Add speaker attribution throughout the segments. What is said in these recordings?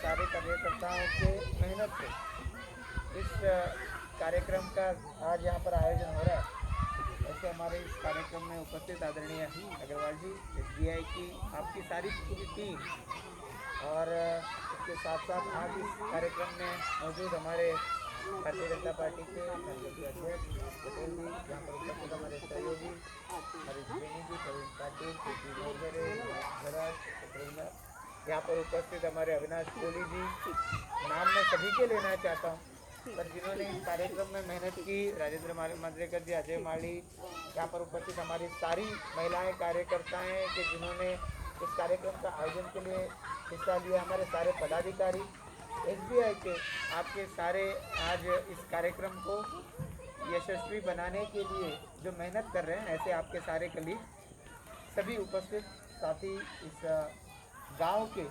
Speaker 1: सारे कार्यकर्ताओं के मेहनत से इस कार्यक्रम का आज यहाँ पर आयोजन हो रहा है। ऐसे हमारे इस कार्यक्रम में उपस्थित आदरणीय अग्रवाल जी, एसबीआई की आपकी सारी पूरी टीम, और इसके साथ साथ आज इस कार्यक्रम में मौजूद हमारे भारतीय जनता पार्टी के अध्यक्ष पटेल जी, यहाँ पर उपस्थित हमारे सहयोगी हरीश बेनी जी, प्रवीण पाटिल, प्रीति मोरगरे, भरत, यहाँ पर उपस्थित हमारे अविनाश कोहली जी, नाम मैं सभी के लेना चाहता हूँ, पर जिन्होंने इस कार्यक्रम में मेहनत की, राजेंद्र मांजरेकर जी, अजय माली, यहाँ पर उपस्थित हमारी सारी महिलाएं कार्यकर्ताएं कि जिन्होंने इस कार्यक्रम का आयोजन के लिए हिस्सा लिया, हमारे सारे पदाधिकारी, एसबीआई के आपके सारे आज इस कार्यक्रम को यशस्वी बनाने के लिए जो मेहनत कर रहे हैं, ऐसे आपके सारे कलीग, सभी उपस्थित साथी, इस गांव के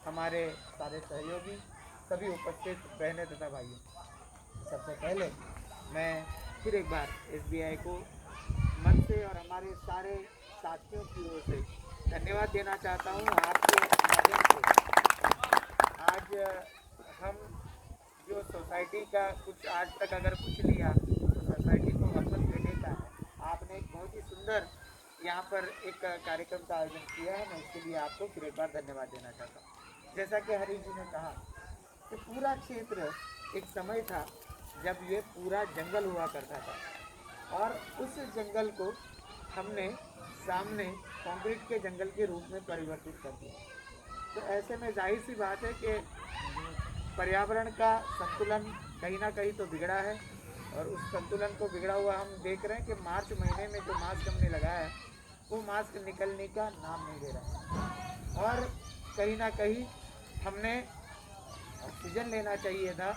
Speaker 1: हमारे सारे सहयोगी, सभी उपस्थित बहनें तथा भाइयों, सबसे पहले मैं फिर एक बार एसबीआई को मन से और हमारे सारे साथियों की ओर से धन्यवाद देना चाहता हूँ। आपके माध्यम से आज हम जो सोसाइटी का कुछ आज तक अगर कुछ लिया तो सोसाइटी को वापस लेने का आपने एक बहुत ही सुंदर यहाँ पर एक कार्यक्रम का आयोजन किया है। मैं इसके लिए आपको फिर एक बार धन्यवाद देना चाहता हूँ। जैसा कि हरीश जी ने कहा कि पूरा क्षेत्र एक समय था जब ये पूरा जंगल हुआ करता था और उस जंगल को हमने सामने कंक्रीट के जंगल के रूप में परिवर्तित कर दिया। तो ऐसे में जाहिर सी बात है कि पर्यावरण का संतुलन कहीं ना कहीं तो बिगड़ा है, और उस संतुलन को बिगड़ा हुआ हम देख रहे हैं कि मार्च महीने में जो मास्क हमने लगाया है वो मास्क निकलने का नाम नहीं ले रहा, और कहीं ना कहीं हमने ऑक्सीजन लेना चाहिए था।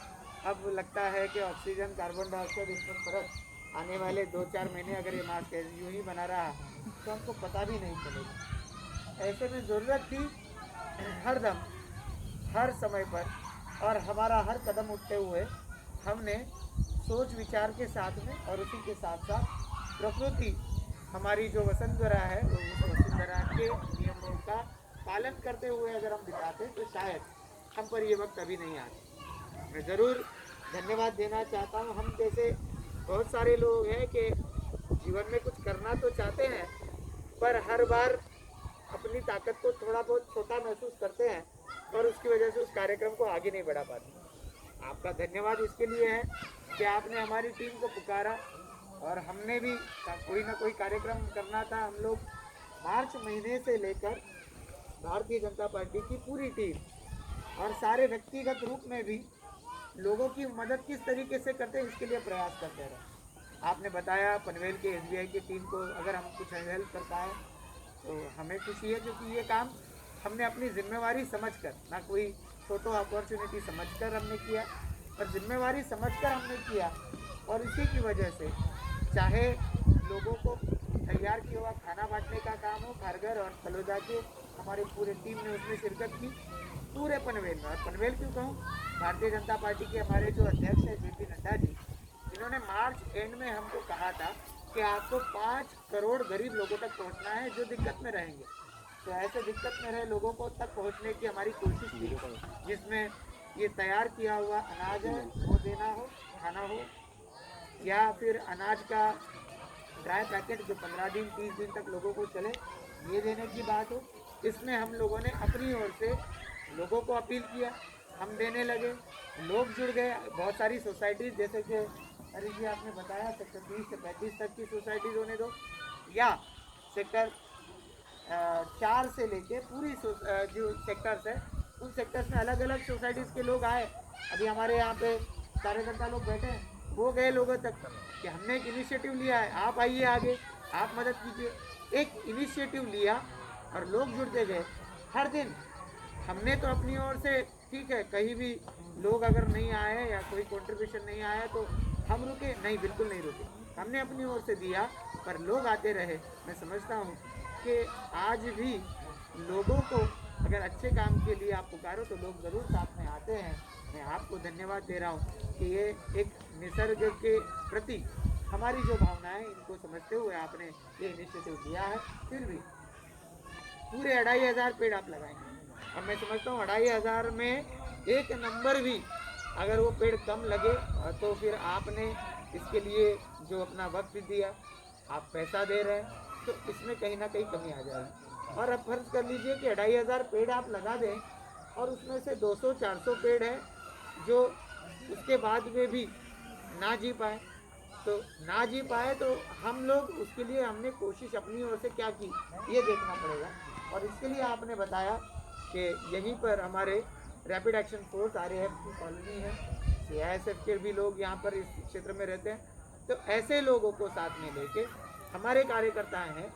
Speaker 1: अब लगता है कि ऑक्सीजन, कार्बन डाइऑक्साइड, इसमें फर्क आने वाले 2-4 महीने अगर ये मास्क यूँ ही बना रहा तो हमको पता भी नहीं चलेगा। ऐसे में ज़रूरत थी हर दम, हर समय पर, और हमारा हर कदम उठते हुए हमने सोच विचार के साथ में और उसी के साथ साथ प्रकृति, हमारी जो वसुंधरा है, वो वसुंधरा के नियमों का पालन करते हुए अगर हम बिताते तो शायद हम पर ये वक्त अभी नहीं आता। मैं ज़रूर धन्यवाद देना चाहता हूँ। हम जैसे बहुत सारे लोग हैं कि जीवन में कुछ करना तो चाहते हैं, पर हर बार अपनी ताकत को थोड़ा बहुत छोटा महसूस करते हैं और उसकी वजह से उस कार्यक्रम को आगे नहीं बढ़ा पाते। आपका धन्यवाद इसके लिए है कि आपने हमारी टीम को पुकारा और हमने भी कोई ना कोई कार्यक्रम करना था। हम लोग मार्च महीने से लेकर भारतीय जनता पार्टी की पूरी टीम और सारे व्यक्तिगत रूप में भी लोगों की मदद किस तरीके से करते हैं इसके लिए प्रयास करते रहे। आपने बताया पनवेल के एसबीआई की टीम को अगर हम कुछ हेल्प कर पाए तो हमें खुशी है, क्योंकि ये काम हमने अपनी जिम्मेवारी समझकर, ना कोई फोटो अपॉर्चुनिटी समझकर हमने किया, पर जिम्मेवारी समझकर हमने किया। और इसी की वजह से चाहे लोगों को तैयार किया हुआ खाना बांटने का काम हो, खारघर और फलोदा के हमारी पूरी टीम ने उसमें शिरकत की पूरे पनवेल में। और पनवेल क्यों कहूँ, भारतीय जनता पार्टी के हमारे जो अध्यक्ष हैं जेपी नड्डा जी, जिन्होंने मार्च एंड में हमको कहा था कि आपको 5 करोड़ गरीब लोगों तक पहुंचना है जो दिक्कत में रहेंगे। तो ऐसे दिक्कत में रहे लोगों को तक पहुंचने की हमारी कोशिश थी, जिसमें ये तैयार किया हुआ अनाज है वो देना हो, खाना हो, या फिर अनाज का ड्राई पैकेट जो 15 दिन 30 दिन तक लोगों को चले, ये देने की बात हो। इसमें हम लोगों ने अपनी ओर से लोगों को अपील किया, हम देने लगे, लोग जुड़ गए। बहुत सारी सोसाइटीज़, जैसे कि अरे जी आपने बताया सेक्टर 30 से 35 तक की सोसाइटीज़ होने दो, या सेक्टर 4 से लेके पूरी जो सेक्टर्स है उन सेक्टर्स में अलग अलग सोसाइटीज़ के लोग आए। अभी हमारे यहाँ पे कार्यकर्ता लोग बैठे हैं, वो गए लोगों तक कि हमने एक इनिशिएटिव लिया है, आप आइए आगे, आप मदद कीजिए। एक इनिशिएटिव लिया और लोग जुड़ते गए। हर दिन हमने तो अपनी ओर से, ठीक है, कहीं भी लोग अगर नहीं आए या कोई कंट्रीब्यूशन नहीं आया तो हम रुके नहीं, बिल्कुल नहीं रुके, हमने अपनी ओर से दिया, पर लोग आते रहे। मैं समझता हूँ कि आज भी लोगों को अगर अच्छे काम के लिए आप पुकारो तो लोग ज़रूर साथ में आते हैं। मैं आपको धन्यवाद दे रहा हूँ कि ये एक निसर्ग के प्रति हमारी जो भावनाएं, इनको समझते हुए आपने ये इनिशिएटिव लिया है। फिर भी पूरे 2500 पेड़ आप लगाएंगे, और मैं समझता हूँ 2500 में एक नंबर भी अगर वो पेड़ कम लगे तो फिर आपने इसके लिए जो अपना वक्त दिया, आप पैसा दे रहे हैं, तो इसमें कहीं ना कहीं कमी आ जाएगी। और अब फर्ज कर लीजिए कि 2500 पेड़ आप लगा दें और उसमें से 200-400 पेड़ हैं जो उसके बाद में भी ना जी पाए, तो हम लोग उसके लिए हमने कोशिश अपनी ओर से क्या की ये देखना पड़ेगा। और इसके लिए आपने बताया कि यहीं पर हमारे रैपिड एक्शन फोर्स RAF की कॉलोनी है, CISF के भी लोग यहाँ पर इस क्षेत्र में रहते हैं, तो ऐसे लोगों को साथ में लेके हमारे कार्यकर्ता हैं,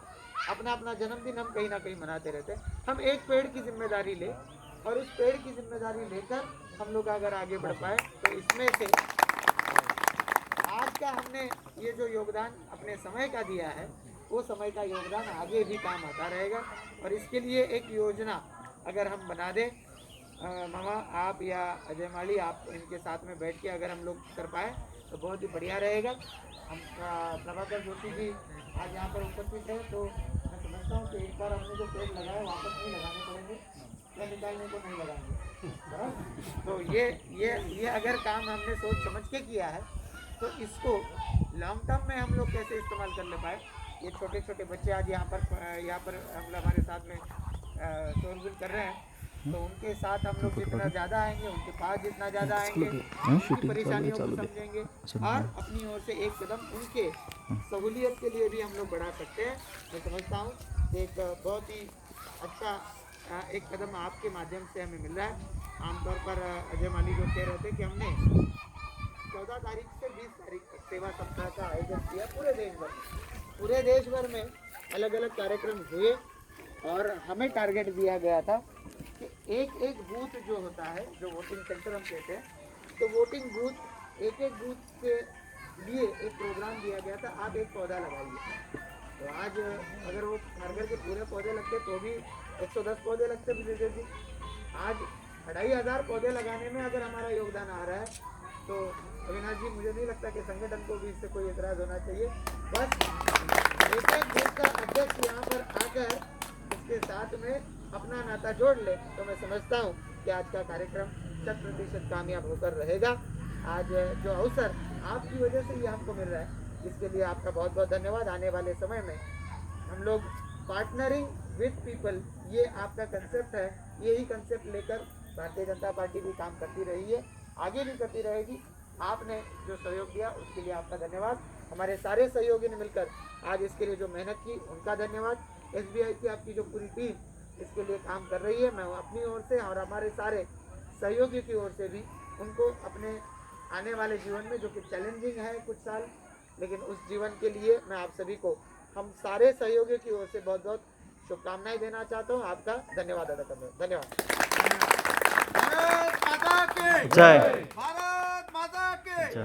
Speaker 1: अपना अपना जन्मदिन हम कहीं ना कहीं मनाते रहते हैं। हम एक पेड़ की जिम्मेदारी ले और उस पेड़ की जिम्मेदारी लेकर हम लोग अगर आगे बढ़ पाए तो इसमें से आज का हमने ये जो योगदान अपने समय का दिया है वो समय का योगदान आगे भी काम आता रहेगा। और इसके लिए एक योजना अगर हम बना दें, मामा आप या अजय माली आप इनके साथ में बैठ के अगर हम लोग कर पाए तो बहुत ही बढ़िया रहेगा। हम प्रभाकर जोशी जी आज यहाँ पर उपस्थित है, तो मैं समझता हूँ कि एक बार हमने जो पेड़ लगाए वापस नहीं लगाने पड़ेंगे या निकालने को नहीं लगाएंगे। तो ये अगर काम हमने सोच समझ के किया है तो इसको लॉन्ग टर्म में हम लोग कैसे इस्तेमाल कर ले पाए। ये छोटे छोटे बच्चे आज यहाँ पर हम हमारे साथ में शोरगुल कर रहे हैं, तो उनके साथ हम लोग जितना ज़्यादा आएंगे, उनके पास जितना ज़्यादा आएंगे, उनकी परेशानियों को समझेंगे और अपनी ओर से एक कदम उनके सहूलियत के लिए भी हम लोग बढ़ा सकते हैं। मैं समझता हूँ एक बहुत ही अच्छा एक कदम आपके माध्यम से हमें मिल रहा है। आमतौर पर अजय माली जो कह रहे थे कि हमने 14 तारीख से 20 तारीख तक सेवा सप्ताह का आयोजन किया पूरे देश भर में अलग अलग कार्यक्रम हुए और हमें टारगेट दिया गया था कि एक बूथ जो होता है, जो वोटिंग सेंटर हम कहते हैं, तो वोटिंग बूथ एक बूथ के लिए एक प्रोग्राम दिया गया था, आप एक पौधा लगाइए। तो आज अगर वो घर के पूरे पौधे लगते तो भी 110 पौधे लगते विजय जी। आज 2500 पौधे लगाने में अगर हमारा योगदान आ रहा है तो अविनाश जी मुझे नहीं लगता कि संगठन को भी इससे कोई एतराज होना चाहिए। बस एक बूथ का अध्यक्ष यहाँ पर आकर इसके साथ में अपना नाता जोड़ ले तो मैं समझता हूँ कि आज का कार्यक्रम 100% कामयाब होकर रहेगा। आज जो अवसर आपकी वजह से ये हमको मिल रहा है, इसके लिए आपका बहुत बहुत धन्यवाद। आने वाले समय में हम लोग पार्टनरिंग विद पीपल, ये आपका कंसेप्ट है, यही कंसेप्ट लेकर भारतीय जनता पार्टी भी काम करती रही है, आगे भी करती रहेगी। आपने जो सहयोग दिया उसके लिए आपका धन्यवाद। हमारे सारे सहयोगी ने मिलकर आज इसके लिए जो मेहनत की उनका धन्यवाद। SBI की आपकी जो पूरी टीम इसके लिए काम कर रही है, मैं अपनी ओर से और हमारे सारे सहयोगियों की ओर से भी उनको अपने आने वाले जीवन में, जो कि चैलेंजिंग है कुछ साल, लेकिन उस जीवन के लिए मैं आप सभी को, हम सारे सहयोगियों की ओर से बहुत बहुत शुभकामनाएं देना चाहता हूँ। आपका धन्यवाद अदा करता हूँ। धन्यवाद।
Speaker 2: जय।